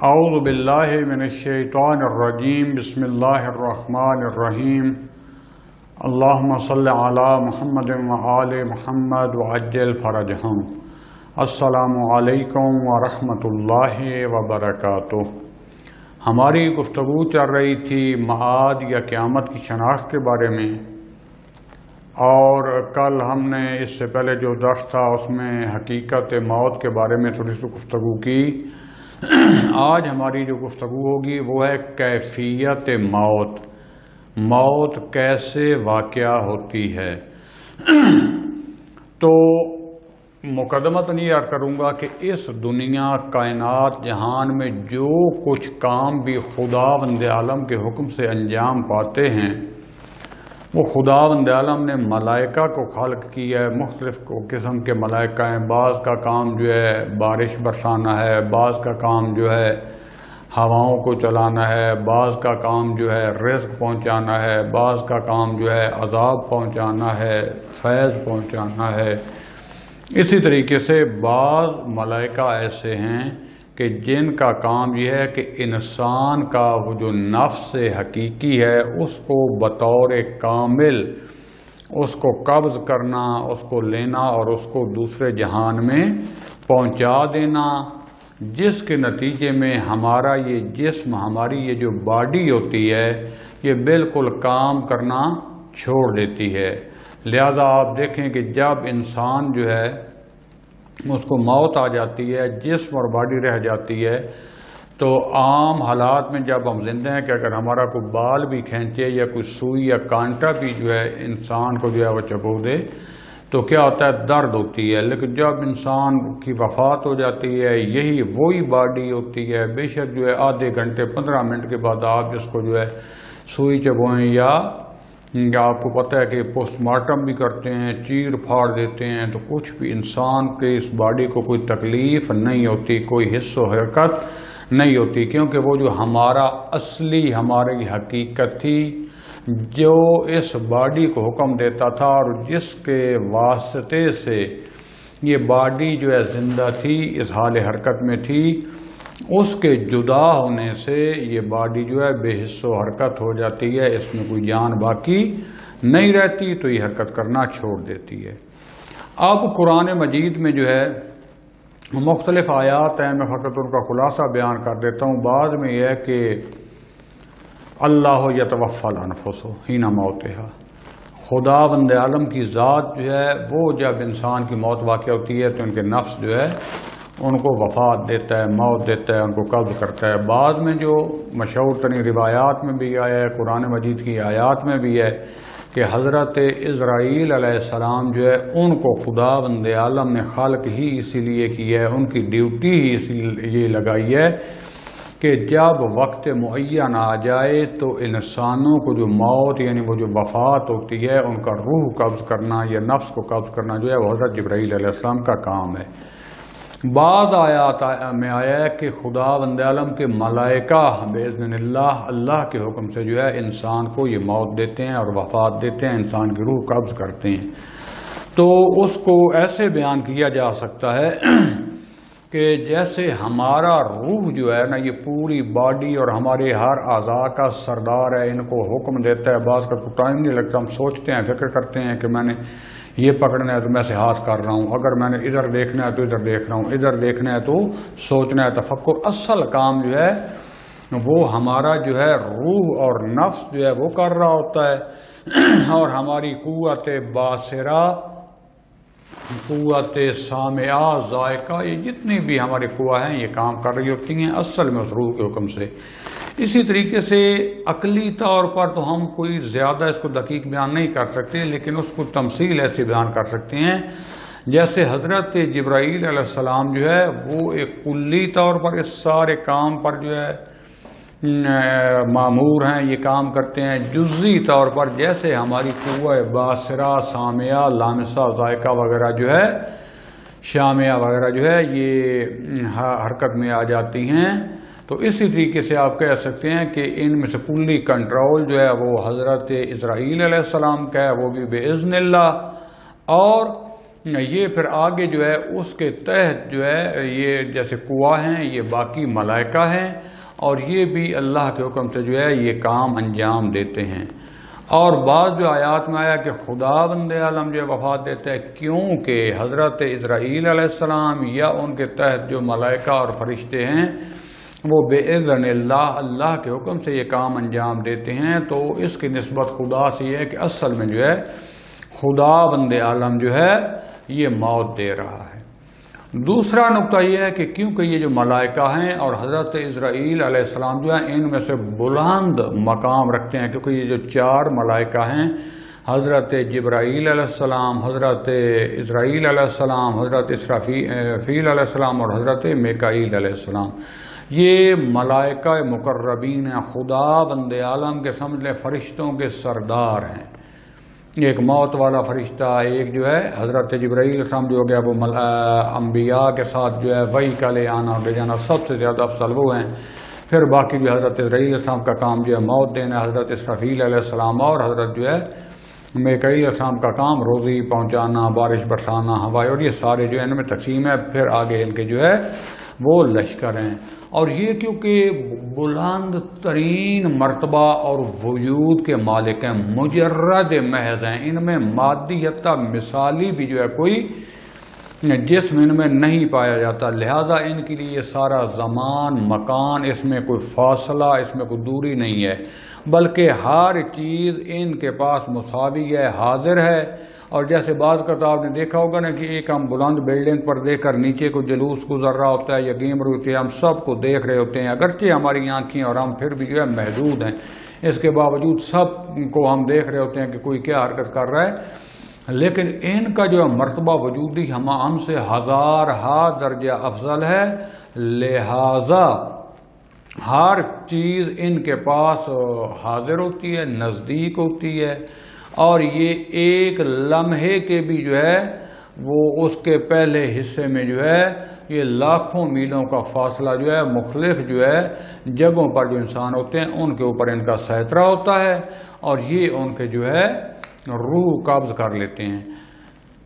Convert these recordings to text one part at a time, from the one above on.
اعوذ باللہ من الشیطان الرجیم بسم اللہ الرحمن الرحیم اللہم صل علی محمد وآل محمد وعجل فرجہم۔ السلام علیکم ورحمۃ اللہ وبرکاتہ۔ ہماری گفتگو چل رہی تھی معاد یا قیامت کی شناخت کے بارے میں، اور کل ہم نے اس سے پہلے جو درس تھا اس میں حقیقت موت کے بارے میں تھوڑی سی گفتگو کی۔ آج ہماری جو گفتگو ہوگی وہ ہے کیفیت موت، موت کیسے واقع ہوتی ہے۔ تو مقدمہ تو نہیں یاد کروں گا کہ اس دنیا کائنات جہان میں جو کچھ کام بھی خداوند عالم کے حکم سے انجام پاتے ہیں وہ خداوند عالم نے ملائکہ کو خلق کیا ہے۔ مختلف قسم کے ملائکہ ہیں، بعض کا کام جو ہے بارش برسانا ہے، بعض کا کام جو ہے ہواؤں کو چلانا ہے، بعض کا کام جو ہے رزق پہنچانا ہے، بعض کا کام جو ہے عذاب پہنچانا ہے، فیض پہنچانا ہے۔ اسی طریقے سے بعض ملائکہ ایسے ہیں کہ جن کا کام یہ ہے کہ انسان کا وہ جو نفس حقیقی ہے اس کو بطور کامل اس کو قبض کرنا، اس کو لینا اور اس کو دوسرے جہان میں پہنچا دینا، جس کے نتیجے میں ہمارا یہ جسم، ہماری یہ جو باڈی ہوتی ہے یہ بالکل کام کرنا چھوڑ دیتی ہے۔ لہذا آپ دیکھیں کہ جب انسان جو ہے اس کو موت آ جاتی ہے، جسم اور باڈی رہ جاتی ہے، تو عام حالات میں جب ہم زندہ ہیں کہ اگر ہمارا کوئی بال بھی کھینچے یا کوئی سوئی یا کانٹا بھی جو ہے انسان کو جو ہے وہ چبو دے تو کیا ہوتا ہے، درد ہوتی ہے۔ لیکن جب انسان کی وفات ہو جاتی ہے یہی وہی باڈی ہوتی ہے، بے شک جو ہے آدھے گھنٹے 15 منٹ کے بعد آپ جس کو جو ہے سوئی چبوئیں یا آپ کو پتہ ہے کہ پوسٹ مارٹم بھی کرتے ہیں، چیر پھاڑ دیتے ہیں، تو کچھ بھی انسان کے اس باڈی کو کوئی تکلیف نہیں ہوتی، کوئی حص و حرکت نہیں ہوتی، کیونکہ وہ جو ہمارا اصلی ہماری حقیقت تھی جو اس باڈی کو حکم دیتا تھا اور جس کے واسطے سے یہ باڈی جو ہے زندہ تھی، اس حال حرکت میں تھی، اس کے جدا ہونے سے یہ باڈی جو ہے بے حص و حرکت ہو جاتی ہے، اس میں کوئی جان باقی نہیں رہتی، تو یہ حرکت کرنا چھوڑ دیتی ہے۔ اب قرآن مجید میں جو ہے مختلف آیات ہیں، میں فقط ان کا خلاصہ بیان کر دیتا ہوں۔ بعد میں یہ ہے کہ اللہ یتوفی الانفس حین موتہا، خداوند عالم کی ذات جو ہے وہ جب انسان کی موت واقع ہوتی ہے تو ان کے نفس جو ہے ان کو وفات دیتا ہے، موت دیتا ہے، ان کو قبض کرتا ہے۔ بعد میں جو مشہور ترین روایات میں بھی آیا ہے، قرآن مجید کی آیات میں بھی ہے کہ حضرت اسرائیل علیہ السلام جو ہے ان کو خداوند عالم نے خلق ہی اسی لیے کی ہے، ان کی ڈیوٹی ہی اسی لیے لگائی ہے کہ جب وقت معین آ جائے تو انسانوں کو جو موت یعنی وہ جو وفات ہوتی ہے ان کا روح قبض کرنا یا نفس کو قبض کرنا جو ہے وہ حضرت جبرائیل علیہ السلام کا کام ہے۔ بعض آیات میں آیا ہے کہ خداوند عالم کے ملائکہ باذن اللہ کے حکم سے جو ہے انسان کو یہ موت دیتے ہیں اور وفات دیتے ہیں، انسان کی روح قبض کرتے ہیں۔ تو اس کو ایسے بیان کیا جا سکتا ہے کہ جیسے ہمارا روح جو ہے نا یہ پوری باڈی اور ہمارے ہر اعضاء کا سردار ہے، ان کو حکم دیتا ہے۔ بعض کا ٹائم نہیں لگتا، ہم سوچتے ہیں، فکر کرتے ہیں کہ میں نے یہ پکڑنا ہے تو میں سے ہاتھ کر رہا ہوں، اگر میں نے ادھر دیکھنا ہے تو ادھر دیکھ رہا ہوں، ادھر دیکھنا ہے تو سوچنا ہے، تفکر۔ اصل کام جو ہے وہ ہمارا جو ہے روح اور نفس جو ہے وہ کر رہا ہوتا ہے، اور ہماری قوت باصرہ، قوت سامعہ، ذائقہ، یہ جتنی بھی ہماری قوہ ہیں یہ کام کر رہی ہوتی ہیں اصل میں اس روح کے حکم سے۔ اسی طریقے سے عقلی طور پر تو ہم کوئی زیادہ اس کو دقیق بیان نہیں کر سکتے، لیکن اس کو تمثیل ایسے بیان کر سکتے ہیں جیسے حضرت جبرائیل علیہ السلام جو ہے وہ ایک کلی طور پر اس سارے کام پر جو ہے مامور ہیں، یہ کام کرتے ہیں۔ جزئی طور پر جیسے ہماری قوہ باصرہ، سامعہ، لامسہ، ذائقہ وغیرہ جو ہے، شامعہ وغیرہ جو ہے یہ حرکت میں آ جاتی ہیں، تو اسی طریقے سے آپ کہہ سکتے ہیں کہ ان میں سے کلی کنٹرول جو ہے وہ حضرت اسرائیل علیہ السلام کا ہے، وہ بھی باذن اللہ، اور یہ پھر آگے جو ہے اس کے تحت جو ہے یہ جیسے کنواں ہیں یہ باقی ملائکہ ہیں اور یہ بھی اللہ کے حکم سے جو ہے یہ کام انجام دیتے ہیں۔ اور بعض جو آیات میں آیا کہ خداوند عالم جو وفات دیتا ہے کیونکہ حضرت اسرائیل علیہ السلام یا ان کے تحت جو ملائکہ اور فرشتے ہیں وہ بِإِذْنِ اللہ اللہ کے حکم سے یہ کام انجام دیتے ہیں، تو اس کی نسبت خدا سے یہ ہے کہ اصل میں جو ہے خداوند عالم جو ہے یہ موت دے رہا ہے۔ دوسرا نقطہ یہ ہے کہ کیونکہ یہ جو ملائکہ ہیں اور حضرت اسرائیل علیہ السلام جو ہیں ان میں سے بلند مقام رکھتے ہیں، کیونکہ یہ جو 4 ملائکہ ہیں حضرت جبرائیل علیہ السلام، حضرت اسرائیل علیہ السلام، حضرت اسرافیل علیہ السلام اور حضرت میکائیل علیہ السلام، یہ ملائکہ مقربین ہیں، خداوند عالم کے سمجھ لیں فرشتوں کے سردار ہیں۔ ایک موت والا فرشتہ، ایک جو ہے حضرت جبرائیل علیہ السلام جو ہو گیا وہ انبیاء کے ساتھ جو ہے وحی کا لے آنا اور لے جانا سب سے زیادہ افضل وہ ہیں۔ پھر باقی جو حضرت اسرائیل علیہ السلام کا کام جو ہے موت دینا، حضرت اسرافیل علیہ السلام اور حضرت جو ہے میکائیل علیہ السلام کا کام روزی پہنچانا، بارش برسانا، ہوائیں، اور یہ سارے جو ہے ان میں تقسیم ہے۔ پھر آگے ان کے جو ہے وہ لشکر ہیں، اور یہ کیونکہ بلند ترین مرتبہ اور وجود کے مالک ہیں، مجرد محض ہیں، ان میں مادیت مثالی بھی جو ہے کوئی جسم ان میں نہیں پایا جاتا، لہذا ان کے لیے سارا زمان مکان، اس میں کوئی فاصلہ، اس میں کوئی دوری نہیں ہے، بلکہ ہر چیز ان کے پاس مساوی ہے، حاضر ہے۔ اور جیسے بعض کا آپ نے دیکھا ہوگا نا کہ ایک ہم بلند بلڈنگ پر دیکھ کر نیچے کو جلوس گزر رہا ہوتا ہے یا گیم رہی ہوتی ہے، ہم سب کو دیکھ رہے ہوتے ہیں، اگرچہ ہماری آنکھیں اور ہم پھر بھی جو ہے محدود ہیں، اس کے باوجود سب کو ہم دیکھ رہے ہوتے ہیں کہ کوئی کیا حرکت کر رہا ہے، لیکن ان کا جو مرتبہ وجودی ہم سے ہزارہا درجہ افضل ہے، لہذا ہر چیز ان کے پاس حاضر ہوتی ہے، نزدیک ہوتی ہے، اور یہ ایک لمحے کے بھی جو ہے وہ اس کے پہلے حصے میں جو ہے یہ لاکھوں میلوں کا فاصلہ جو ہے مختلف جو ہے جگہوں پر جو انسان ہوتے ہیں ان کے اوپر ان کا سیطرہ ہوتا ہے، اور یہ ان کے جو ہے روح قبض کر لیتے ہیں۔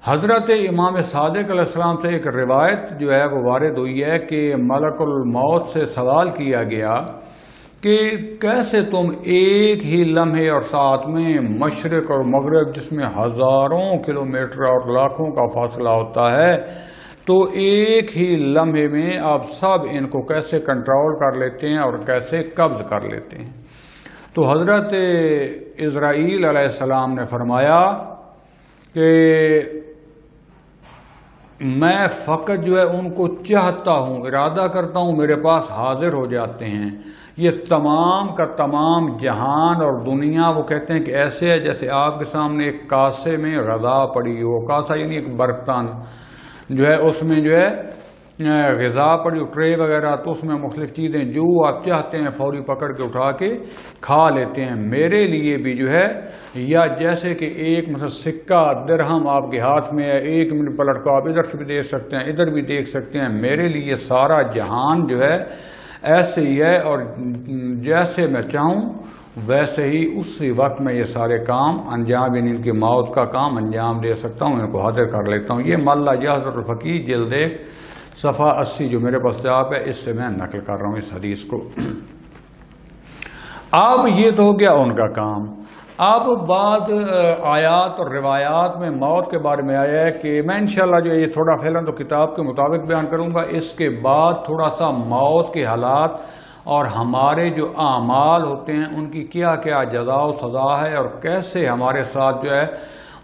حضرت امام صادق علیہ السلام سے ایک روایت جو ہے وہ وارد ہوئی ہے کہ ملک الموت سے سوال کیا گیا کہ کیسے تم ایک ہی لمحے اور ساتھ میں مشرق اور مغرب جس میں ہزاروں کلومیٹر اور لاکھوں کا فاصلہ ہوتا ہے، تو ایک ہی لمحے میں آپ سب ان کو کیسے کنٹرول کر لیتے ہیں اور کیسے قبض کر لیتے ہیں؟ تو حضرت اسرائیل علیہ السلام نے فرمایا کہ میں فقط جو ہے ان کو چاہتا ہوں، ارادہ کرتا ہوں، میرے پاس حاضر ہو جاتے ہیں۔ یہ تمام کا تمام جہان اور دنیا وہ کہتے ہیں کہ ایسے ہے جیسے آپ کے سامنے ایک کاسے میں غذا پڑی ہو، کاسا یعنی ایک برتن جو ہے اس میں جو ہے غذا پڑی ہو، ٹرے وغیرہ، تو اس میں مختلف چیزیں جو آپ چاہتے ہیں فوری پکڑ کے اٹھا کے کھا لیتے ہیں۔ میرے لیے بھی جو ہے یا جیسے کہ ایک مثلا سکہ درہم آپ کے ہاتھ میں ہے، 1 منٹ پلٹ کو آپ ادھر سے بھی دیکھ سکتے ہیں، ادھر بھی دیکھ سکتے ہیں، میرے لیے سارا جہان جو ہے ایسے ہی ہے، اور جیسے میں چاہوں ویسے ہی اسی وقت میں یہ سارے کام انجام، یعنی ان کی موت کا کام انجام دے سکتا ہوں، ان کو حاضر کر لیتا ہوں۔ یہ ملا جہاز الفقی جلد 1 صفحہ 80 جو میرے پاس جواب ہے، اس سے میں نقل کر رہا ہوں اس حدیث کو۔ اب یہ تو ہو گیا ان کا کام۔ اب بعض آیات اور روایات میں موت کے بارے میں آیا ہے کہ میں انشاءاللہ جو یہ تھوڑا فعلاً تو کتاب کے مطابق بیان کروں گا، اس کے بعد تھوڑا سا موت کے حالات اور ہمارے جو اعمال ہوتے ہیں ان کی کیا کیا جزا و سزا ہے اور کیسے ہمارے ساتھ جو ہے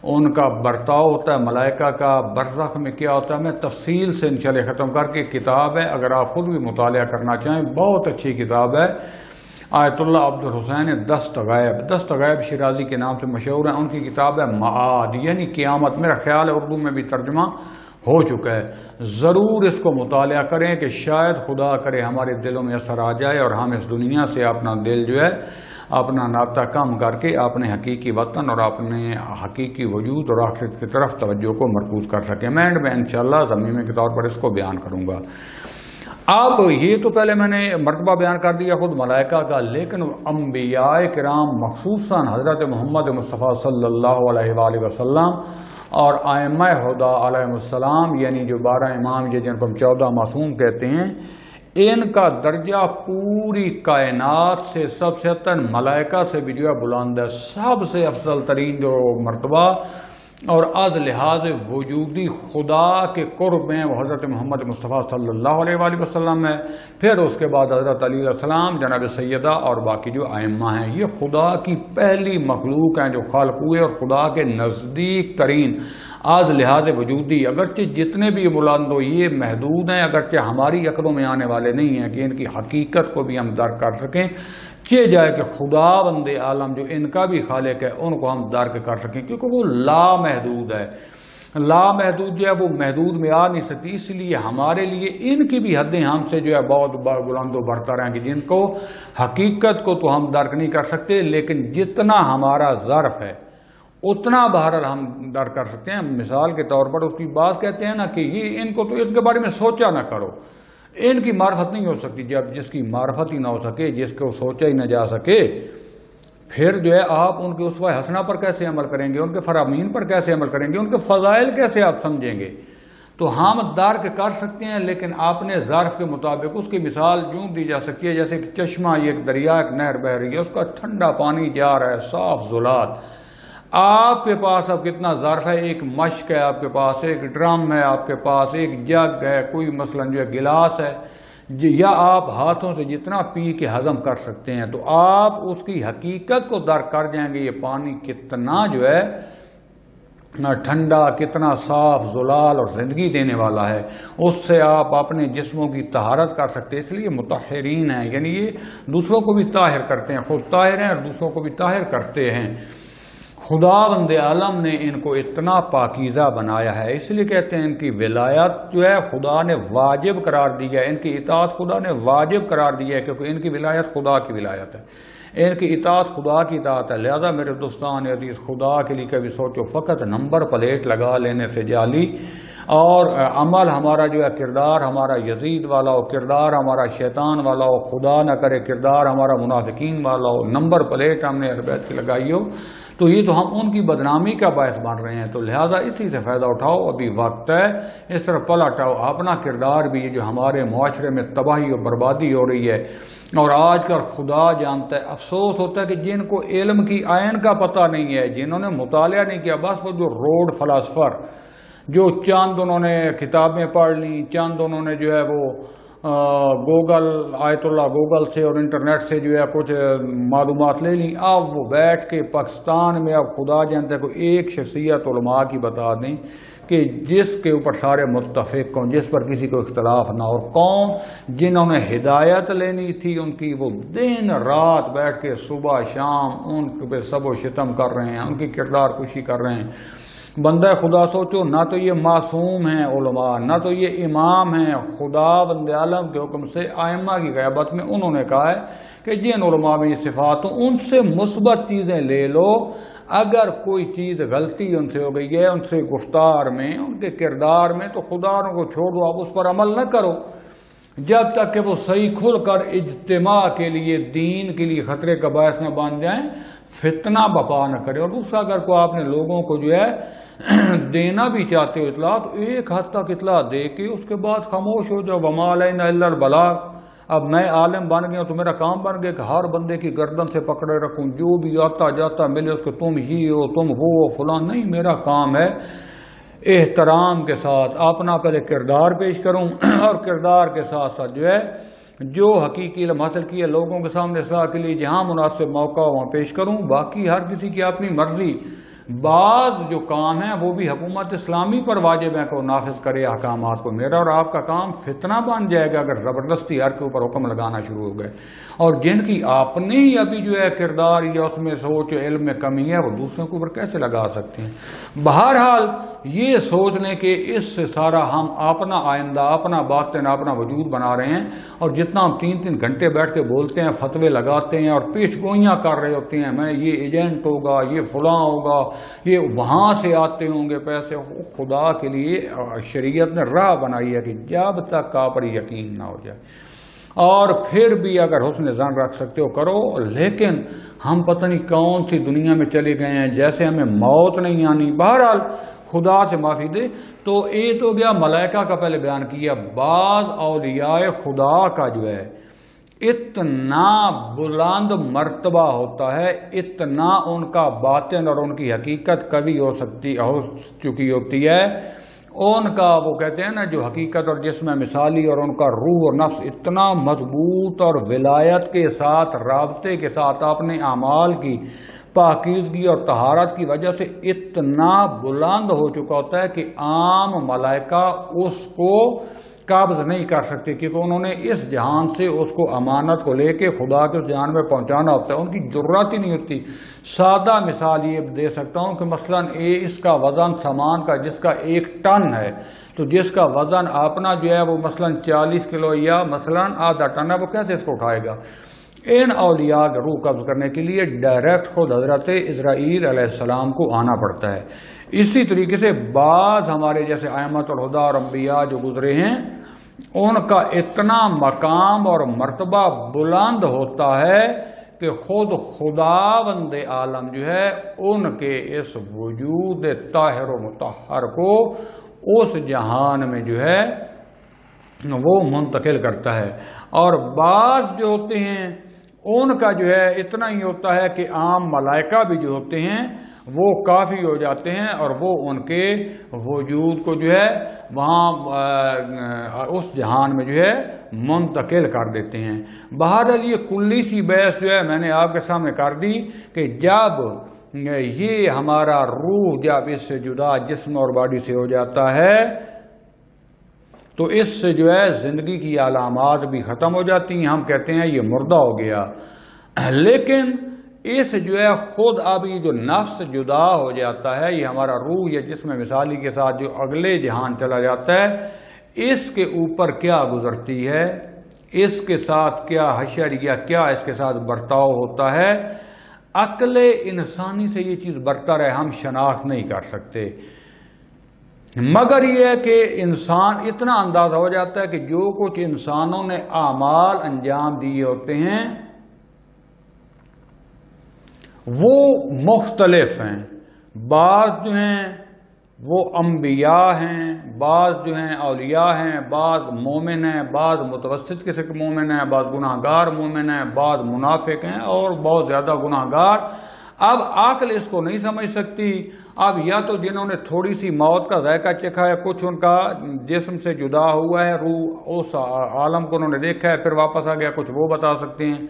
ان کا برتاؤ ہوتا ہے، ملائکہ کا برزخ میں کیا ہوتا ہے، میں تفصیل سے انشاءاللہ ختم کر کے کتاب ہے، اگر آپ خود بھی مطالعہ کرنا چاہیں بہت اچھی کتاب ہے، آیت اللہ عبد الحسین دست غیب شیرازی کے نام سے مشہور ہیں، ان کی کتاب ہے معاد یعنی قیامت، میرا خیال ہے اردو میں بھی ترجمہ ہو چکا ہے، ضرور اس کو مطالعہ کریں کہ شاید خدا کرے ہمارے دلوں میں اثر آ جائے اور ہم اس دنیا سے اپنا دل جو ہے اپنا ناطہ کم کر کے اپنے حقیقی وطن اور اپنے حقیقی وجود اور آخرت کی طرف توجہ کو مرکوز کر سکیں۔ میں انشاءاللہ ضمیمے کے طور پر اس کو بیان کروں گا۔ اب یہ تو پہلے میں نے مرتبہ بیان کر دیا خود ملائکہ کا، لیکن انبیاء کرام مخصوصاً حضرت محمد مصطفیٰ صلی اللہ علیہ وآلہ وسلم اور ائمہ ہدی علیہ السلام یعنی جو 12 امام یہ جن کو ہم 14 معصوم کہتے ہیں، ان کا درجہ پوری کائنات سے سب سے اتن ملائکہ سے بھی جو ہے بلند ہے، سب سے افضل ترین جو مرتبہ، اور از لحاظ وجودی خدا کے قرب میں وہ حضرت محمد مصطفیٰ صلی اللہ علیہ وآلہ وسلم ہے، پھر اس کے بعد حضرت علی علیہ السلام، جناب سیدہ اور باقی جو ائمہ ہیں، یہ خدا کی پہلی مخلوق ہیں جو خلق ہوئے اور خدا کے نزدیک ترین آج لحاظ وجودی، اگرچہ جتنے بھی بلند ہو یہ محدود ہیں، اگرچہ ہماری عقلوں میں آنے والے نہیں ہیں کہ ان کی حقیقت کو بھی ہم درک کر سکیں، چاہے جائے کہ خدا بند عالم جو ان کا بھی خالق ہے ان کو ہم درک کر سکیں، کیونکہ وہ لامحدود ہے۔ لامحدود جو ہے وہ محدود میں آ نہیں سکتی، اس لیے ہمارے لیے ان کی بھی حدیں ہم سے جو ہے بہت بلند و برتر ہیں کہ جن کو حقیقت کو تو ہم درک نہیں کر سکتے، لیکن جتنا ہمارا ظرف ہے اتنا بہرحال ہم درک کر سکتے ہیں۔ مثال کے طور پر اس کی بات کہتے ہیں نا کہ یہ ان کو تو اس کے بارے میں سوچا نہ کرو، ان کی معرفت نہیں ہو سکتی۔ جب جس کی معرفت ہی نہ ہو سکے، جس کو سوچا ہی نہ جا سکے، پھر جو ہے آپ ان کے اسوہ حسنہ پر کیسے عمل کریں گے، ان کے فرامین پر کیسے عمل کریں گے، ان کے فضائل کیسے آپ سمجھیں گے؟ تو ہم درک کر سکتے ہیں، لیکن اپنے ظرف کے مطابق۔ اس کی مثال یوں دی جا سکتی ہے جیسے کہ چشمہ، یہ ایک دریا، ایک نہر بہ رہی ہے، اس کا ٹھنڈا پانی جا رہا ہے، صاف زلال۔ آپ کے پاس اب کتنا ظرف ہے، ایک مشک ہے آپ کے پاس، ایک ڈرم ہے آپ کے پاس، ایک جگ ہے، کوئی مثلا جو ہے گلاس ہے، یا آپ ہاتھوں سے جتنا پی کے ہضم کر سکتے ہیں، تو آپ اس کی حقیقت کو درک کر جائیں گے، یہ پانی کتنا جو ہے ٹھنڈا، کتنا صاف زلال اور زندگی دینے والا ہے، اس سے آپ اپنے جسموں کی طہارت کر سکتے ہیں۔ اس لیے مطہرین ہیں، یعنی یہ دوسروں کو بھی طاہر کرتے ہیں، خود طاہر ہیں اور دوسروں کو بھی طاہر کرتے ہیں۔ خدا بند عالم نے ان کو اتنا پاکیزہ بنایا ہے، اس لیے کہتے ہیں ان کی ولایت جو ہے خدا نے واجب قرار دی ہے، ان کی اطاعت خدا نے واجب قرار دی ہے، کیونکہ ان کی ولایت خدا کی ولایت ہے، ان کی اطاعت خدا کی اطاعت ہے۔ لہذا میرے دوستان عزیز، خدا کے لیے کبھی سوچو، فقط نمبر پلیٹ لگا لینے سے جعلی، اور عمل ہمارا جو ہے کردار ہمارا یزید والا ہو، کردار ہمارا شیطان والا ہو، خدا نہ کرے کردار ہمارا منافقین والا ہو، نمبر پلیٹ ہم نے اہل بیت کی لگائی ہو، تو یہ تو ہم ان کی بدنامی کا باعث بن رہے ہیں۔ تو لہٰذا اسی سے فائدہ اٹھاؤ، ابھی وقت ہے، اس طرح پلٹ آؤ، اپنا کردار بھی جو ہمارے معاشرے میں تباہی اور بربادی ہو رہی ہے، اور آج کل خدا جانتا ہے، افسوس ہوتا ہے کہ جن کو علم کی آئین کا پتہ نہیں ہے، جنہوں نے مطالعہ نہیں کیا، بس وہ جو روڈ فلاسفر جو چند انہوں نے کتابیں پڑھ لیں، چند انہوں نے جو ہے وہ گوگل آیت اللہ گوگل سے اور انٹرنیٹ سے جو ہے کچھ معلومات لے لیں، اب وہ بیٹھ کے پاکستان میں اب خدا جانتا ہے کوئی ایک شخصیت علماء کی بتا دیں کہ جس کے اوپر سارے متفق ہوں، جس پر کسی کو اختلاف نہ ہو۔ کون؟ جنہوں نے ہدایت لینی تھی ان کی، وہ دن رات بیٹھ کے صبح شام ان پہ سب و شتم کر رہے ہیں، ان کی کردار کشی کر رہے ہیں۔ بندہ خدا سوچو، نہ تو یہ معصوم ہیں علماء، نہ تو یہ امام ہیں، خدا بند عالم کے حکم سے ائمہ کی غیبت میں انہوں نے کہا ہے کہ جن علماء میں یہ صفات ہوں ان سے مثبت چیزیں لے لو، اگر کوئی چیز غلطی ان سے ہو گئی ہے، ان سے گفتار میں، ان کے کردار میں، تو خدا ان کو چھوڑ دو، آپ اس پر عمل نہ کرو جب تک کہ وہ صحیح کھل کر اجتماع کے لیے، دین کے لیے خطرے کا باعث نہ بن جائیں، فتنہ بپا نہ کرے۔ اور دوسرا، اگر کو آپ نے لوگوں کو جو ہے دینا بھی چاہتے ہو اطلاع، تو ایک حد تک اطلاع دے کے اس کے بعد خاموش ہو جاؤ، وما علینا الا البلاغ۔ اب میں عالم بن گیا تو میرا کام بن گیا کہ ہر بندے کی گردن سے پکڑے رکھوں، جو بھی آتا جاتا ملے اس کو تم ہی ہو، تم وہ ہو، فلان نہیں۔ میرا کام ہے احترام کے ساتھ اپنا پہلے کردار پیش کروں، اور کردار کے ساتھ ساتھ جو ہے جو حقیقی علم حاصل کیا لوگوں کے سامنے اصلاح کے لیے جہاں مناسب موقع ہو وہاں پیش کروں، باقی ہر کسی کی اپنی مرضی۔ بعض جو کام ہیں وہ بھی حکومت اسلامی پر واجب ہے کہ وہ نافذ کرے احکامات کو۔ میرا اور آپ کا کام فتنہ بن جائے گا اگر زبردستی ہر کے اوپر حکم لگانا شروع ہو گئے، اور جن کی اپنی ابھی جو ہے کردار یا اس میں سوچ علم میں کمی ہے، وہ دوسروں کے اوپر کیسے لگا سکتے ہیں؟ بہرحال یہ سوچ لیں کہ اس سے سارا ہم اپنا آئندہ، اپنا باطن، اپنا وجود بنا رہے ہیں، اور جتنا ہم 3 گھنٹے بیٹھ کے بولتے ہیں، فتوے لگاتے ہیں اور پیش گوئیاں کر رہے ہوتے ہیں، میں یہ ایجنٹ ہوگا، یہ فلاں ہوگا، یہ وہاں سے آتے ہوں گے پیسے، خدا کے لیے شریعت نے راہ بنائی ہے کہ جب تک آپ پر یقین نہ ہو جائے، اور پھر بھی اگر حسن ظن رکھ سکتے ہو کرو، لیکن ہم پتہ نہیں کون سی دنیا میں چلے گئے ہیں، جیسے ہمیں موت نہیں آنی۔ بہرحال خدا سے معافی دے۔ تو یہ تو گیا ملائکہ کا پہلے بیان کیا۔ بعض اولیاء خدا کا جو ہے اتنا بلند مرتبہ ہوتا ہے، اتنا ان کا باطن اور ان کی حقیقت کبھی ہو چکی ہوتی ہے، ان کا وہ کہتے ہیں نا جو حقیقت اور جسم مثالی اور ان کا روح اور نفس اتنا مضبوط اور ولایت کے ساتھ رابطے کے ساتھ اپنے اعمال کی پاکیزگی اور طہارت کی وجہ سے اتنا بلند ہو چکا ہوتا ہے کہ عام ملائکہ اس کو قابض نہیں کر سکتے، کیونکہ انہوں نے اس جہان سے اس کو امانت کو لے کے خدا کے اس جہان میں پہنچانا ہوتا ہے، ان کی جرات ہی نہیں ہوتی۔ سادہ مثال یہ دے سکتا ہوں کہ مثلا اس کا وزن سامان کا جس کا 1 ٹن ہے، تو جس کا وزن اپنا جو ہے وہ مثلا 40 کلو یا مثلا آدھا ٹن ہے، وہ کیسے اس کو اٹھائے گا؟ ان اولیاء کا روح قبض کرنے کے لیے ڈائریکٹ خود حضرت اسرائیل علیہ السلام کو آنا پڑتا ہے۔ اسی طریقے سے بعض ہمارے جیسے ائمۃ الہدیٰ اور انبیاء جو گزرے ہیں، ان کا اتنا مقام اور مرتبہ بلند ہوتا ہے کہ خود خداوند عالم جو ہے ان کے اس وجود طاہر و مطہر کو اس جہان میں جو ہے وہ منتقل کرتا ہے۔ اور بعض جو ہوتے ہیں ان کا جو ہے اتنا ہی ہوتا ہے کہ عام ملائکہ بھی جو ہوتے ہیں وہ کافی ہو جاتے ہیں اور وہ ان کے وجود کو جو ہے وہاں اس جہان میں جو ہے منتقل کر دیتے ہیں۔ بہرحال یہ کلی سی بحث جو ہے میں نے آپ کے سامنے کر دی کہ جب یہ ہمارا روح جب اس سے جدا جسم اور باڈی سے ہو جاتا ہے تو اس سے جو ہے زندگی کی علامات بھی ختم ہو جاتی ہیں، ہم کہتے ہیں یہ مردہ ہو گیا۔ لیکن اس جو ہے خود اب یہ جو نفس جدا ہو جاتا ہے، یہ ہمارا روح یا جسم مثالی کے ساتھ جو اگلے جہان چلا جاتا ہے، اس کے اوپر کیا گزرتی ہے، اس کے ساتھ کیا حشر یا کیا اس کے ساتھ برتاؤ ہوتا ہے، عقل انسانی سے یہ چیز برتر ہے، ہم شناخت نہیں کر سکتے۔ مگر یہ ہے کہ انسان اتنا اندازہ ہو جاتا ہے کہ جو کچھ انسانوں نے اعمال انجام دیے ہوتے ہیں وہ مختلف ہیں۔ بعض جو ہیں وہ انبیاء ہیں، بعض جو ہیں اولیاء ہیں، بعض مومن ہیں، بعض متوسط قسم کے مومن ہیں، بعض گناہ گار مومن ہیں، بعض منافق ہیں اور بہت زیادہ گناہ گار۔ اب عقل اس کو نہیں سمجھ سکتی۔ اب یا تو جنہوں نے تھوڑی سی موت کا ذائقہ چکھا ہے، کچھ ان کا جسم سے جدا ہوا ہے، روح اس عالم کو انہوں نے دیکھا ہے پھر واپس آ گیا، کچھ وہ بتا سکتے ہیں،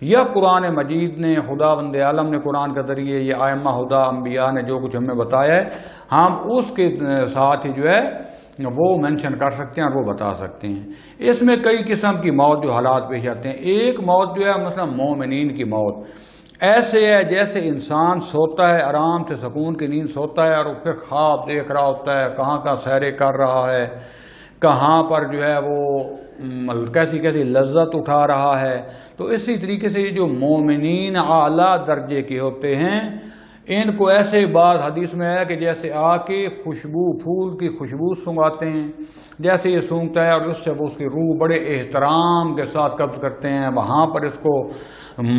یا قرآن مجید نے خداوند عالم نے قرآن کے ذریعے یا ائمہ ہدیٰ انبیاء نے جو کچھ ہمیں بتایا ہے ہم اس کے ساتھ ہی جو ہے وہ مینشن کر سکتے ہیں اور وہ بتا سکتے ہیں۔ اس میں کئی قسم کی موت جو حالات پیش آتے ہیں۔ ایک موت جو ہے مثلا مومنین کی موت ایسے ہے جیسے انسان سوتا ہے، آرام سے سکون کی نیند سوتا ہے اور پھر خواب دیکھ رہا ہوتا ہے، کہاں کہاں سیرے کر رہا ہے، کہاں پر جو ہے وہ کیسی کیسی لذت اٹھا رہا ہے۔ تو اسی طریقے سے یہ جو مومنین اعلیٰ درجے کے ہوتے ہیں ان کو ایسے بعض حدیث میں ہے کہ جیسے آ کے خوشبو پھول کی خوشبو سونگاتے ہیں، جیسے یہ سونگتا ہے اور اس سے وہ اس کی روح بڑے احترام کے ساتھ قبض کرتے ہیں، وہاں پر اس کو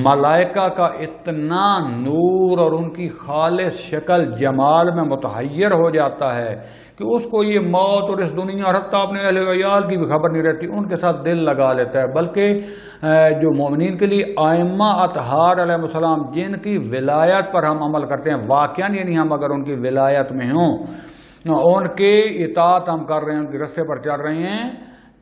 ملائکہ کا اتنا نور اور ان کی خالص شکل جمال میں متحیر ہو جاتا ہے کہ اس کو یہ موت اور اس دنیا اور حتیٰ اپنے اہل ویال کی بھی خبر نہیں رہتی، ان کے ساتھ دل لگا لیتا ہے۔ بلکہ جو مومنین کے لیے ائمہ اطہار علیہ السلام جن کی ولایت پر ہم عمل کرتے ہیں، واقعاً یعنی ہم اگر ان کی ولایت میں ہوں، ان کے اطاعت ہم کر رہے ہیں، ان کے رستے پر چل رہے ہیں،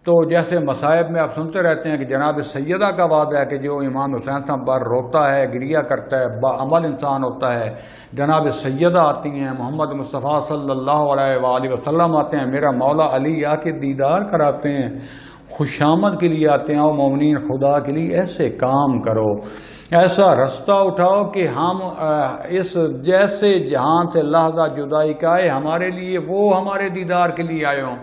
تو جیسے مصائب میں آپ سنتے رہتے ہیں کہ جناب سیدہ کا وعدہ ہے کہ جو امام حسین صاحب پر روتا ہے، گریہ کرتا ہے، باعمل انسان ہوتا ہے، جناب سیدہ آتی ہیں، محمد مصطفیٰ صلی اللہ علیہ وآلہ وسلم آتے ہیں، میرا مولا علی آ کے دیدار کراتے ہیں، خوشامد کے لیے آتے ہیں، اور مومنین خدا کے لیے ایسے کام کرو، ایسا رستہ اٹھاؤ کہ ہم اس جیسے جہان سے لحظہ جدائی کا آئے ہمارے لیے وہ ہمارے دیدار کے لیے آئے ہوں،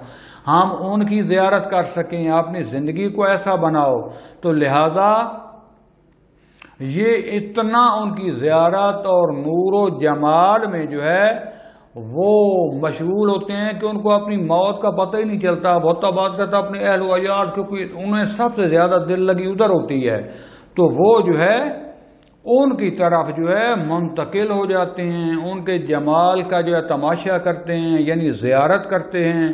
ہم ان کی زیارت کر سکیں، اپنی زندگی کو ایسا بناؤ۔ تو لہذا یہ اتنا ان کی زیارت اور نور و جمال میں جو ہے وہ مشغول ہوتے ہیں کہ ان کو اپنی موت کا پتہ ہی نہیں چلتا. بہت بات کرتا اپنے اہل و عیال، کیونکہ انہیں سب سے زیادہ دل لگی ادھر ہوتی ہے، تو وہ جو ہے ان کی طرف جو ہے منتقل ہو جاتے ہیں، ان کے جمال کا جو ہے تماشا کرتے ہیں، یعنی زیارت کرتے ہیں،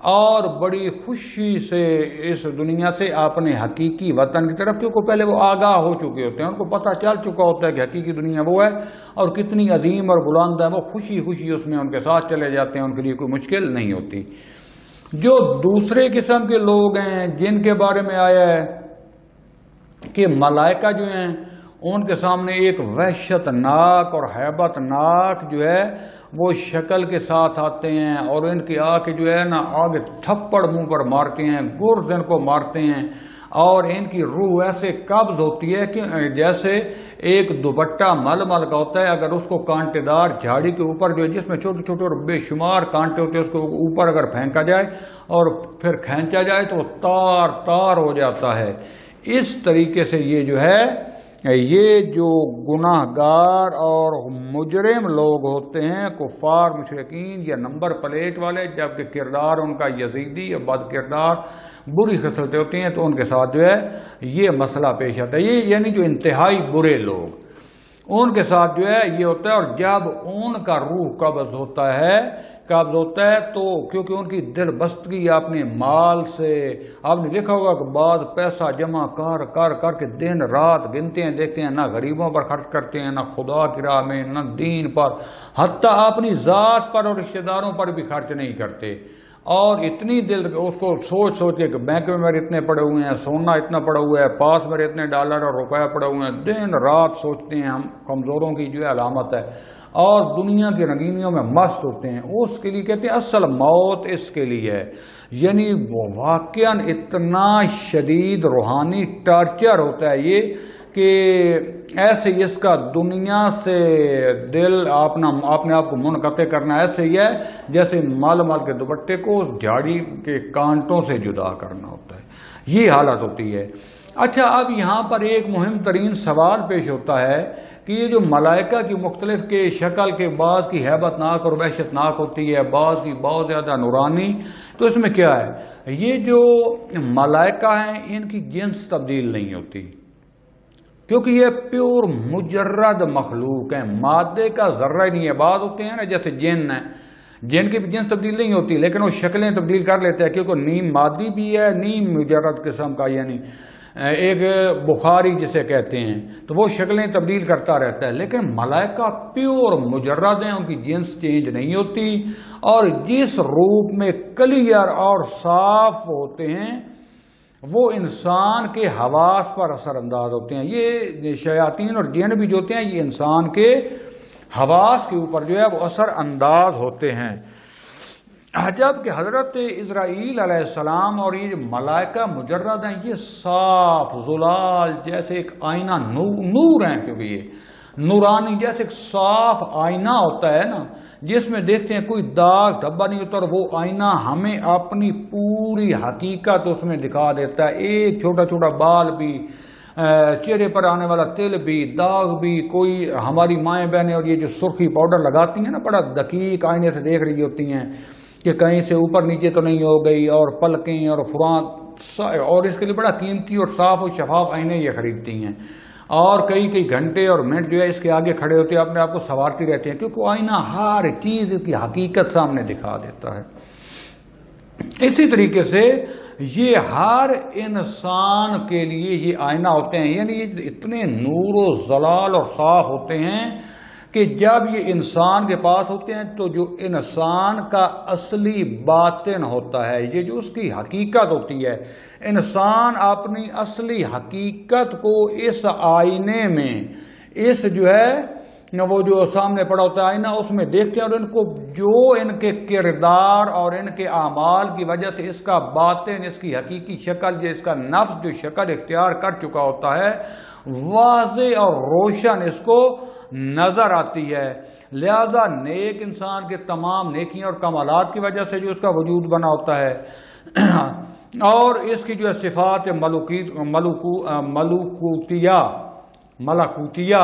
اور بڑی خوشی سے اس دنیا سے اپنے حقیقی وطن کی طرف، کیونکہ پہلے وہ آگاہ ہو چکے ہوتے ہیں، ان کو پتہ چل چکا ہوتا ہے کہ حقیقی دنیا وہ ہے اور کتنی عظیم اور بلند ہے. وہ خوشی خوشی اس میں ان کے ساتھ چلے جاتے ہیں، ان کے لیے کوئی مشکل نہیں ہوتی. جو دوسرے قسم کے لوگ ہیں جن کے بارے میں آیا ہے کہ ملائکہ جو ہیں ان کے سامنے ایک وحشت ناک اور ہیبت ناک جو ہے وہ شکل کے ساتھ آتے ہیں، اور ان کی آ کے جو ہے نا آگے تھپڑ منہ پر مارتے ہیں، گرد ان کو مارتے ہیں، اور ان کی روح ایسے قبض ہوتی ہے کہ جیسے ایک دوپٹہ مل مل کا ہوتا ہے، اگر اس کو کانٹے دار جھاڑی کے اوپر جو ہے جس میں چھوٹے چھوٹے اور بے شمار کانٹے ہوتے ہیں اس کو اوپر اگر پھینکا جائے اور پھر کھینچا جائے تو وہ تار تار ہو جاتا ہے. اس طریقے سے یہ جو ہے یہ جو گناہ گار اور مجرم لوگ ہوتے ہیں، کفار مشرکین یا نمبر پلیٹ والے، جبکہ کردار ان کا یزیدی یا بد کردار بری خصلتیں ہوتی ہیں، تو ان کے ساتھ جو ہے یہ مسئلہ پیش آتا ہے. یہ یعنی جو انتہائی برے لوگ، ان کے ساتھ جو ہے یہ ہوتا ہے. اور جب ان کا روح قبض ہوتا ہے تو کیونکہ ان کی دل بستگی اپنے مال سے، آپ نے دیکھا ہوگا کہ بعض پیسہ جمع کر کے دن رات گنتے ہیں، دیکھتے ہیں نہ غریبوں پر خرچ کرتے ہیں، نہ خدا کی راہ میں، نہ دین پر، حتیٰ اپنی ذات پر اور رشتہ داروں پر بھی خرچ نہیں کرتے. اور اتنی دل اس کو سوچ کے کہ بینک میں میرے اتنے پڑے ہوئے ہیں، سونا اتنا پڑا ہوا ہے، پاس میرے اتنے ڈالر اور روپے پڑے ہوئے ہیں، دن رات سوچتے ہیں. ہم کمزوروں کی جو ہے علامت ہے، اور دنیا کی رنگینیوں میں مست ہوتے ہیں. اس کے لیے کہتے ہیں اصل موت اس کے لیے ہے. یعنی واقعاً اتنا شدید روحانی ٹارچر ہوتا ہے یہ کہ ایسے اس کا دنیا سے دل اپنے آپ کو منقطع کرنا ایسے ہی ہے جیسے مل کے دوپٹے کو جھاڑی کے کانٹوں سے جدا کرنا ہوتا ہے. یہ حالت ہوتی ہے. اچھا، اب یہاں پر ایک مہم ترین سوال پیش ہوتا ہے کہ یہ جو ملائکہ کی مختلف کے شکل کے بعض کی ہیبت ناک اور وحشت ناک ہوتی ہے، بعض کی بہت زیادہ نورانی، تو اس میں کیا ہے؟ یہ جو ملائکہ ہیں ان کی جنس تبدیل نہیں ہوتی، کیونکہ یہ پیور مجرد مخلوق ہیں، مادے کا ذرہ ہی نہیں ہے. بعض ہوتے ہیں نا جیسے جن ہیں، جن کی بھی جنس تبدیل نہیں ہوتی لیکن وہ شکلیں تبدیل کر لیتے ہیں، کیونکہ نیم مادی بھی ہے نیم مجرد قسم کا، یعنی ایک بخاری جسے کہتے ہیں، تو وہ شکلیں تبدیل کرتا رہتا ہے. لیکن ملائکہ پیور مجرد ہیں، ان کی جنس چینج نہیں ہوتی، اور جس روپ میں کلیئر اور صاف ہوتے ہیں وہ انسان کے حواس پر اثر انداز ہوتے ہیں. یہ شیاطین اور جن بھی جو ہوتے ہیں یہ انسان کے حواس کے اوپر جو ہے وہ اثر انداز ہوتے ہیں. جبکہ حضرت اسرائیل علیہ السلام اور یہ ملائکہ مجرد ہیں، یہ صاف زلال جیسے ایک آئینہ نور ہیں، کیونکہ یہ نورانی جیسے ایک صاف آئینہ ہوتا ہے نا جس میں دیکھتے ہیں کوئی داغ دھبا نہیں ہوتا، اور وہ آئینہ ہمیں اپنی پوری حقیقت اس میں دکھا دیتا ہے. ایک چھوٹا چھوٹا بال بھی، چہرے پر آنے والا تل بھی، داغ بھی، کوئی ہماری مائیں بہنیں اور یہ جو سرخی پاؤڈر لگاتی ہیں نا بڑا دقیق آئینے سے دیکھ رہی ہوتی ہیں کہ کہیں سے اوپر نیچے تو نہیں ہو گئی، اور پلکیں اور فران، اور اس کے لیے بڑا قیمتی اور صاف و شفاف آئینے یہ خریدتی ہیں، اور کئی گھنٹے اور منٹ جو ہے اس کے آگے کھڑے ہوتے ہیں، اپنے آپ کو سنوارتی رہتے ہیں، کیونکہ آئینہ ہر چیز کی حقیقت سامنے دکھا دیتا ہے. اسی طریقے سے یہ ہر انسان کے لیے یہ آئینہ ہوتے ہیں، یعنی یہ اتنے نور و زلال اور صاف ہوتے ہیں کہ جب یہ انسان کے پاس ہوتے ہیں تو جو انسان کا اصلی باطن ہوتا ہے، یہ جو اس کی حقیقت ہوتی ہے، انسان اپنی اصلی حقیقت کو اس آئینے میں، اس جو ہے وہ جو سامنے پڑا ہوتا ہے آئینہ، اس میں دیکھتے ہیں، اور ان کو جو ان کے کردار اور ان کے اعمال کی وجہ سے اس کا باطن، اس کی حقیقی شکل، جو اس کا نفس جو شکل اختیار کر چکا ہوتا ہے، واضح اور روشن اس کو نظر آتی ہے. لہذا نیک انسان کے تمام نیکیاں اور کمالات کی وجہ سے جو اس کا وجود بنا ہوتا ہے، اور اس کی جو ہے صفات ملکوتیہ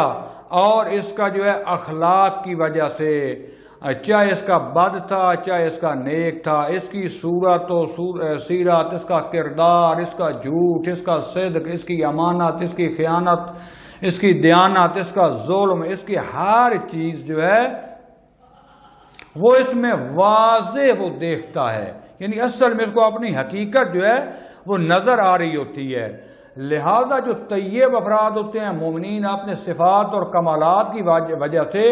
اور اس کا جو ہے اخلاق کی وجہ سے چاہے اس کا بد تھا چاہے اس کا نیک تھا، اس کی صورت و سیرت، اس کا کردار، اس کا جھوٹ، اس کا صدق، اس کی امانت، اس کی خیانت، اس کی دیانت، اس کا ظلم، اس کی ہر چیز جو ہے وہ اس میں واضح وہ دیکھتا ہے، یعنی اصل میں اس کو اپنی حقیقت جو ہے وہ نظر آ رہی ہوتی ہے۔ لہذا جو طیب افراد ہوتے ہیں مومنین، اپنے صفات اور کمالات کی وجہ سے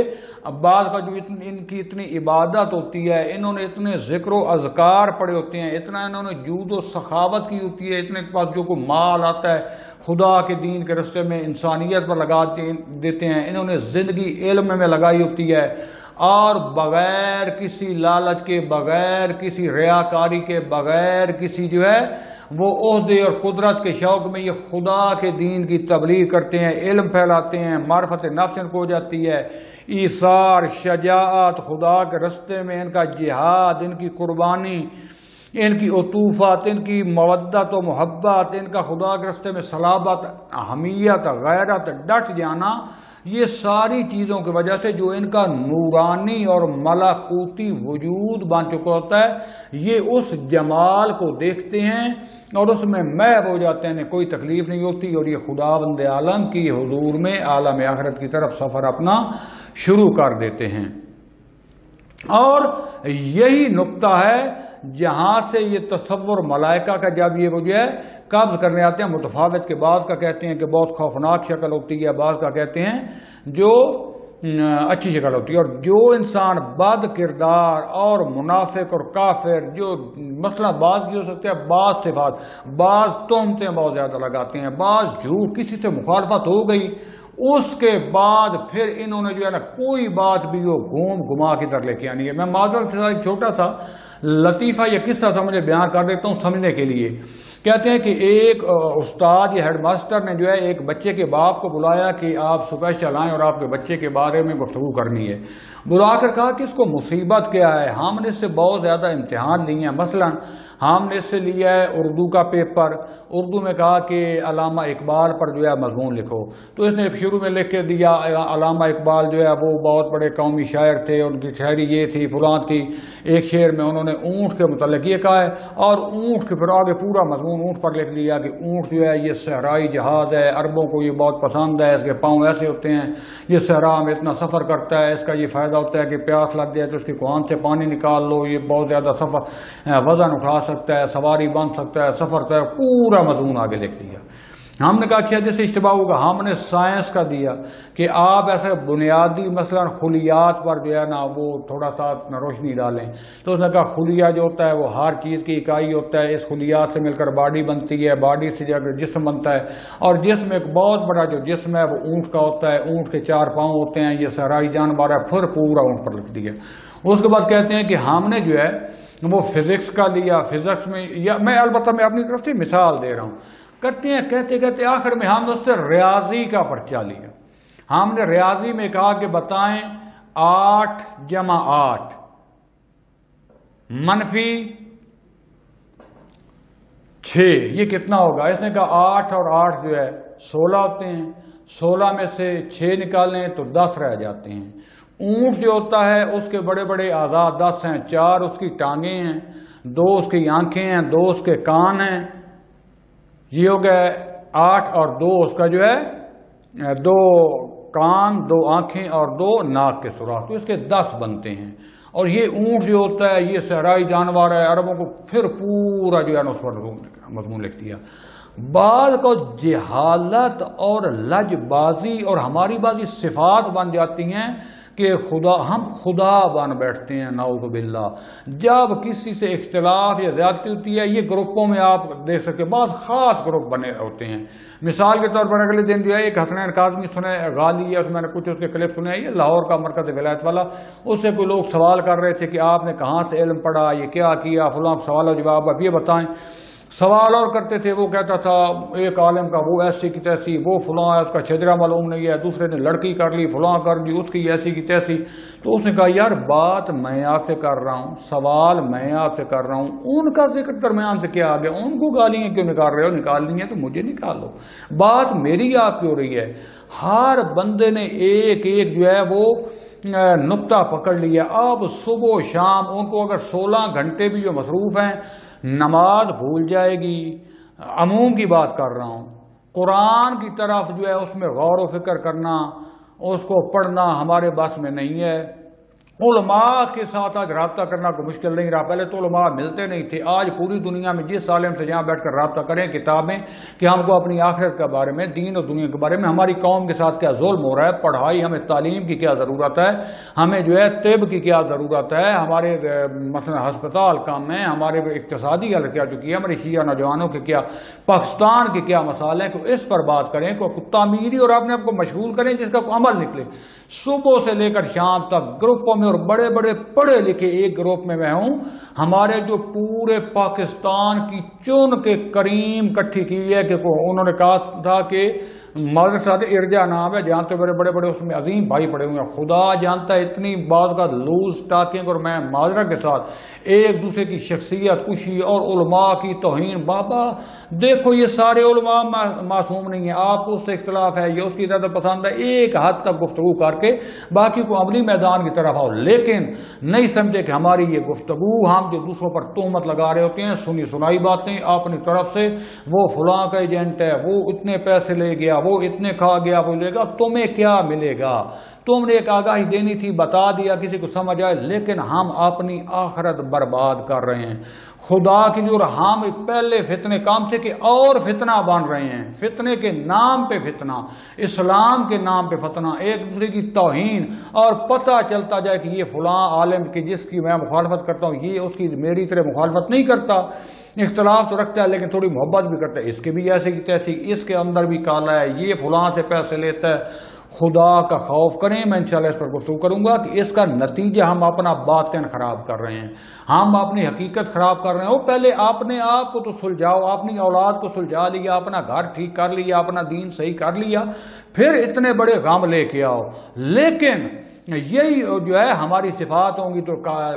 بعض کا جو ان کی اتنی عبادت ہوتی ہے، انہوں نے اتنے ذکر و اذکار پڑے ہوتے ہیں، اتنا انہوں نے جود و سخاوت کی ہوتی ہے، اتنے کے پاس جو کوئی مال آتا ہے خدا کے دین کے راستے میں انسانیت پر لگا دیتے ہیں، انہوں نے زندگی علم میں لگائی ہوتی ہے، اور بغیر کسی لالچ کے، بغیر کسی ریاکاری کے، بغیر کسی جو ہے وہ عہدے اور قدرت کے شوق میں یہ خدا کے دین کی تبلیغ کرتے ہیں، علم پھیلاتے ہیں، معرفت نفس ان کو ہو جاتی ہے، ایثار، شجاعت، خدا کے راستے میں ان کا جہاد، ان کی قربانی، ان کی عطوفت، ان کی مودت و محبت، ان کا خدا کے راستے میں صلابت، حمیت، غیرت، ڈٹ جانا، یہ ساری چیزوں کی وجہ سے جو ان کا نورانی اور ملکوتی وجود بن چکا ہوتا ہے، یہ اس جمال کو دیکھتے ہیں اور اس میں محو ہو جاتے ہیں، کوئی تکلیف نہیں ہوتی، اور یہ خداوند عالم کی حضور میں عالم آخرت کی طرف سفر اپنا شروع کر دیتے ہیں۔ اور یہی نقطہ ہے جہاں سے یہ تصور ملائکہ کا جب یہ وہ جو ہے قبض کرنے آتے ہیں، متفاوت کے بعض کا کہتے ہیں کہ بہت خوفناک شکل ہوتی ہے، بعض کا کہتے ہیں جو اچھی شکل ہوتی ہے، اور جو انسان بد کردار اور منافق اور کافر، جو مثلا بعض کی ہو سکتے ہیں بعض صفات، بعض تہمتیں بہت زیادہ لگاتے ہیں، بعض جھوٹ، کسی سے مخالفت ہو گئی، اس کے بعد پھر انہوں نے جو ہے نا کوئی بات بھی وہ گھما کی طرح لے کے آنی ہے۔ میں معذرت سے ایک چھوٹا سا لطیفہ یا قصہ سمجھے بیان کر دیتا ہوں سمجھنے کے لیے۔ کہتے ہیں کہ ایک استاد یا ہیڈ ماسٹر نے جو ہے ایک بچے کے باپ کو بلایا کہ آپ اسپیشل آئیں اور آپ کے بچے کے بارے میں گفتگو کرنی ہے۔ بلا کر کہا کہ اس کو مصیبت کیا ہے، ہم نے اس سے بہت زیادہ امتحان لیے ہیں، مثلا ہم نے اس سے لیا ہے اردو کا پیپر، اردو میں کہا کہ علامہ اقبال پر جو ہے مضمون لکھو، تو اس نے شروع میں لکھ کے دیا علامہ اقبال جو ہے وہ بہت بڑے قومی شاعر تھے، ان کی شاعری یہ تھی فلاں تھی، ایک شعر میں انہوں نے اونٹ کے متعلق یہ کہا ہے، اور اونٹ کے پھر آگے پورا مضمون اونٹ پر لکھ لیا کہ اونٹ جو ہے یہ صحرائی جہاز ہے، عربوں کو یہ بہت پسند ہے، اس کے پاؤں ایسے ہوتے ہیں، یہ صحرا میں اتنا سفر کرتا ہے، اس کا یہ فائدہ ہوتا ہے کہ پیاس لگ جائے تو اس کی کوہان سے پانی نکال لو، یہ بہت زیادہ سفر وزن اٹھا سکتا ہے، سواری بن سکتا ہے، سفر کا پورا مضمون آگے لکھ دیا۔ ہم نے کہا کیا جیسے اشتباہ ہوگا، ہم نے سائنس کا دیا کہ آپ ایسے بنیادی مثلا خلیات پر جو ہے نا وہ تھوڑا سا روشنی ڈالیں، تو اس نے کہا خلیہ جو ہوتا ہے وہ ہر چیز کی اکائی ہوتا ہے، اس خلیات سے مل کر باڈی بنتی ہے، باڈی سے جا کر جسم بنتا ہے، اور جسم ایک بہت بڑا جو جسم ہے وہ اونٹ کا ہوتا ہے، اونٹ کے 4 پاؤں ہوتے ہیں، یہ صحرائی جانور ہے، پھر پورا اونٹ پر لکھ دیا۔ اس کے بعد کہتے ہیں کہ ہم نے جو ہے وہ فزکس کا لیا، فزکس میں یا میں البتہ میں اپنی طرف سے مثال دے رہا ہوں، کرتے ہیں کہتے کہتے آخر میں ہم نے اس سے ریاضی کا پرچہ لیا۔ ہم نے ریاضی میں کہا کہ بتائیں 8 جمع 8 منفی 6 یہ کتنا ہوگا؟ اس نے کہا 8 اور 8 جو ہے 16 ہوتے ہیں، 16 میں سے 6 نکالیں تو 10 رہ جاتے ہیں۔ اونٹ جو ہوتا ہے اس کے بڑے بڑے اعضاء 10 ہیں، 4 اس کی ٹانگیں ہیں، 2 اس کی آنکھیں ہیں، 2 اس کے کان ہیں، یہ ہو گیا 8 اور 2 اس کا جو ہے 2 کان، 2 آنکھیں اور 2 ناک کے سوراخ، تو اس کے 10 بنتے ہیں۔ اور یہ اونٹ جو ہوتا ہے یہ صحرائی جانور ہے، عربوں کو پھر پورا جو ہے نا اس پر مضمون لکھ دیا۔ بعض کو جہالت اور لج بازی اور ہماری بازی صفات بن جاتی ہیں کہ ہم خدا بن بیٹھتے ہیں، نعوذ باللہ۔ جب کسی سے اختلاف یا زیادتی ہوتی ہے، یہ گروپوں میں آپ دیکھ سکتے ہیں بعض خاص گروپ بنے ہوتے ہیں۔ مثال کے طور پر اگلے دن جو ہے ایک حسنین کاظمی سنے غالی ہے، اس میں نے کچھ اس کے کلپ سنے، یہ لاہور کا مرکز ولایت والا، اس سے کوئی لوگ سوال کر رہے تھے کہ آپ نے کہاں سے علم پڑھا، یہ کیا کیا، فلاں سوال و جواب اب یہ بتائیں۔ سوال اور کرتے تھے، وہ کہتا تھا ایک عالم کا وہ ایسی کی تیسی، وہ فلاں ہے، اس کا چھجرا معلوم نہیں ہے، دوسرے نے لڑکی کر لی، فلاں کر لی، اس کی ایسی کی تیسی۔ تو اس نے کہا یار بات میں آپ سے کر رہا ہوں، سوال میں آپ سے کر رہا ہوں، ان کا ذکر درمیان سے کیا آ گیا؟ ان کو گالیاں کیوں نکال رہے ہو؟ نکالنی ہے تو مجھے نکال لو، بات میری آپ کی ہو رہی ہے۔ ہر بندے نے ایک ایک جو ہے وہ نقطہ پکڑ لیا. اب صبح و شام ان کو اگر 16 گھنٹے بھی جو مصروف ہیں، نماز بھول جائے گی. عموم کی بات کر رہا ہوں. قرآن کی طرف جو ہے اس میں غور و فکر کرنا، اس کو پڑھنا ہمارے بس میں نہیں ہے. علماء کے ساتھ آج رابطہ کرنا کوئی مشکل نہیں رہا. پہلے تو علماء ملتے نہیں تھے. آج پوری دنیا میں جس عالم سے جہاں بیٹھ کر رابطہ کریں کتابیں کہ ہم کو اپنی آخرت کے بارے میں، دین اور دنیا کے بارے میں، ہماری قوم کے ساتھ کیا ظلم ہو رہا ہے، پڑھائی، ہمیں تعلیم کی کیا ضرورت ہے، ہمیں جو ہے طب کی کیا ضرورت ہے، ہمارے مثلا ہسپتال کام میں، ہمارے اقتصادی حالت کیا چکی ہے، ہمارے شیعہ نوجوانوں کے کیا، پاکستان کے کیا مسائل ہیں، کہ اس پر بات کریں، کو تعمیری اور اپنے آپ کو مشغول کریں جس کا کوئی عمل نکلے. صبح سے لے کر شام تک گروپوں میں، اور بڑے بڑے پڑھے لکھے ایک گروپ میں ہوں، ہمارے جو پورے پاکستان کی چن کے کریم کٹھی کی ہے، کہ انہوں نے کہا تھا کہ مدرسہ ارجا نام ہے، جانتے بڑے بڑے بڑے اس میں عظیم بھائی پڑے ہوئے ہیں. خدا جانتا ہے اتنی بعض کا لوز ٹاکنگ اور میں معذرت کے ساتھ ایک دوسرے کی شخصیت کشی اور علماء کی توہین. بابا دیکھو یہ سارے علماء معصوم نہیں ہیں. آپ اس سے اختلاف ہے، یہ اس کی زیادہ پسند ہے، ایک حد تک گفتگو کر کے باقی کو عملی میدان کی طرف آؤ. لیکن نہیں سمجھے کہ ہماری یہ گفتگو، ہم جو دوسروں پر تہمت لگا رہے ہوتے ہیں، سنی سنائی باتیں اپنی طرف سے، وہ فلاں کا ایجنٹ ہے، وہ اتنے پیسے لے گیا، وہ اتنے کھا گیا، وہ لے گا. تمہیں کیا ملے گا؟ تم نے ایک آگاہی دینی تھی، بتا دیا، کسی کو سمجھ آئے. لیکن ہم اپنی آخرت برباد کر رہے ہیں. خدا کی جو ہم پہلے فتنے کام سے کہ اور فتنہ بن رہے ہیں. فتنے کے نام پہ فتنہ، اسلام کے نام پہ فتنہ، ایک دوسرے کی توہین، اور پتہ چلتا جائے کہ یہ فلاں عالم کی جس کی میں مخالفت کرتا ہوں، یہ اس کی میری طرح مخالفت نہیں کرتا. اختلاف تو رکھتا ہے لیکن تھوڑی محبت بھی کرتا ہے. اس کے بھی ایسے کی تیسی، اس کے اندر بھی کالا ہے، یہ فلاں سے پیسے لیتا ہے. خدا کا خوف کریں. میں انشاءاللہ اس پر گفتگو کروں گا کہ اس کا نتیجہ ہم اپنا باطن خراب کر رہے ہیں، ہم اپنی حقیقت خراب کر رہے ہیں. وہ پہلے اپنے آپ کو تو سلجھاؤ، اپنی اولاد کو سلجھا لیا، اپنا گھر ٹھیک کر لیا، اپنا دین صحیح کر لیا، پھر اتنے بڑے غم لے کے آؤ. لیکن یہی جو ہے ہماری صفات ہوں گی تو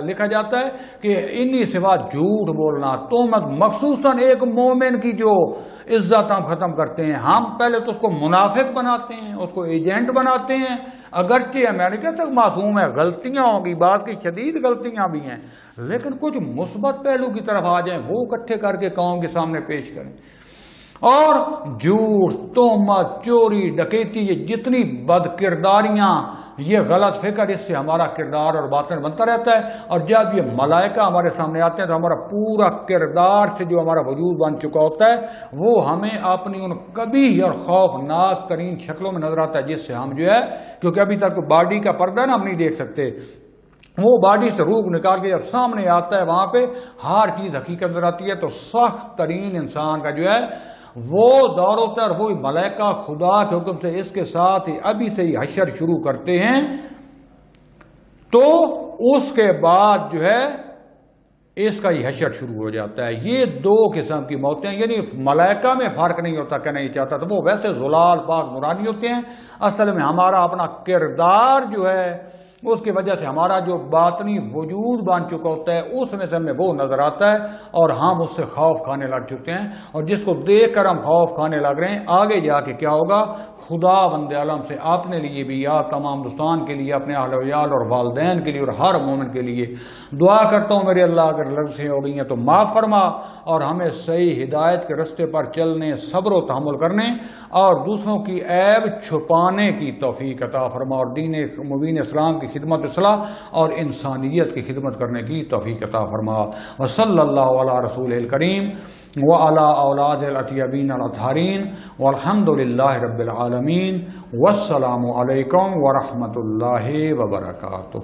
لکھا جاتا ہے کہ انی صفات جھوٹ بولنا، تہمت، مخصوصاً ایک مومن کی جو عزت ہم ختم کرتے ہیں. ہم پہلے تو اس کو منافق بناتے ہیں، اس کو ایجنٹ بناتے ہیں. اگرچہ میں نہیں کہتا معصوم ہے، غلطیاں ہوں گی، بات کی شدید غلطیاں بھی ہیں، لیکن کچھ مثبت پہلو کی طرف آ جائیں، وہ اکٹھے کر کے قوم کے سامنے پیش کریں. اور جھوٹ، تہمت، چوری، ڈکیتی، یہ جتنی بد کرداریاں، یہ غلط فکر، اس سے ہمارا کردار اور باطن بنتا رہتا ہے. اور جب یہ ملائکہ ہمارے سامنے آتے ہیں تو ہمارا پورا کردار سے جو ہمارا وجود بن چکا ہوتا ہے وہ ہمیں اپنی ان قبیح اور خوفناک ترین شکلوں میں نظر آتا ہے، جس سے ہم جو ہے، کیونکہ ابھی تک باڈی کا پردہ ہے نا، ہم نہیں دیکھ سکتے، وہ باڈی سے روح نکال کے جب سامنے آتا ہے وہاں پہ ہر چیز حقیقت نظر آتی ہے. تو سخت ترین انسان کا جو ہے وہ دور ہوتا ہے، اور وہی ملائکہ خدا کے حکم سے اس کے ساتھ ہی ابھی سے ہی حشر شروع کرتے ہیں. تو اس کے بعد جو ہے اس کا ہی حشر شروع ہو جاتا ہے. یہ دو قسم کی موتیں، یعنی ملائکہ میں فرق نہیں ہوتا، کہنا یہ چاہتا تھا. وہ ویسے زلال پاک نورانی ہوتے ہیں، اصل میں ہمارا اپنا کردار جو ہے اس کی وجہ سے ہمارا جو باطنی وجود بن چکا ہوتا ہے اس میں سے ہمیں وہ نظر آتا ہے، اور ہم اس سے خوف کھانے لگ چکے ہیں. اور جس کو دیکھ کر ہم خوف کھانے لگ رہے ہیں، آگے جا کے کیا ہوگا؟ خدا بند عالم سے اپنے لیے بھی، یا تمام ہندوستان کے لیے، اپنے اہل و عیال اور والدین کے لیے اور ہر مومن کے لیے دعا کرتا ہوں میرے اللہ اگر لفظیں ہو گئی ہیں تو معاف فرما، اور ہمیں صحیح ہدایت کے رستے پر چلنے، صبر و تحمل کرنے اور دوسروں کی عیب چھپانے کی توفیق عطا فرما، اور دین مبین اسلام کی خدمت اصلاح اور انسانیت کی خدمت کرنے کی توفیق عطا فرما. وصلی اللہ علی رسول الکریم وعلی اولاد الاطیبین الاطہرین والحمد للہ رب العالمین. والسلام علیکم ورحمۃ اللہ وبرکاتہ.